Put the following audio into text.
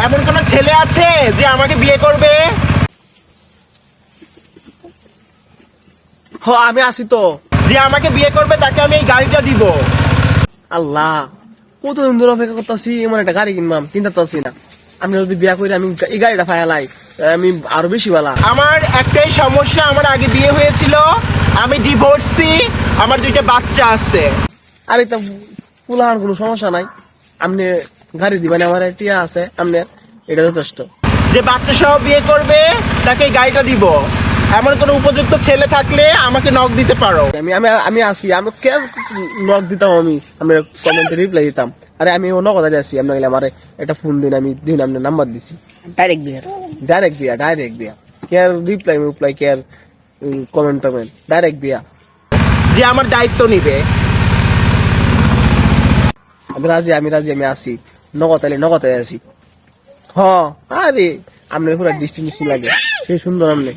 এমন কোন ছেলে আছে যে আমাকে বিয়ে করবে? আমি আছি তো। যে আমাকে বিয়ে করবে তাকে আমি এই গাড়িটা দিব। আল্লাহ, কতদিন ধরে অপেক্ষা করতেছি, এমন একটা গাড়ি কিনবাম, কিনতে পারছি না। আমি যদি বিয়া করি, আমি এই গাড়িটা ফায়ালাই, আমি আরো বেশি ভালা। আমার একটাই সমস্যা, আমার আগে বিয়ে হয়েছিল, আমি ডিভোর্সি, আমার 2টা বাচ্চা আছে। আর এটা পুলার কোনো সমস্যা নাই, আপনি গাড়ি দিবেন, আমার টিয়া আছে, আপনি এটা যথেষ্ট। যে বাচ্চা সহ বিয়ে করবে তাকে এই গাড়িটা দিব। এমন কোন উপযুক্ত ছেলে থাকলে আমাকে নক দিতে পারো। আমি আমি আমি আছি, আমি কে নক দিতাম, আমি কমেন্টে রিপ্লাই দিতাম। আরে আমি অন্য কথা আছি, আপনি আমার একটা ফোন দিন, আমি দিন আপনার নাম্বার দিছি, ডাইরেক্ট দিয়া কে রিপ্লাই কে কমেন্ট ডাইরেক্ট দিয়া। যে আমার দায়িত্ব নিবে। আমি রাজি, আমি আছি, নগদ আছি। আরে আপনার পুরো ডিস্টিংশন লাগে, সেই সুন্দর আপনি।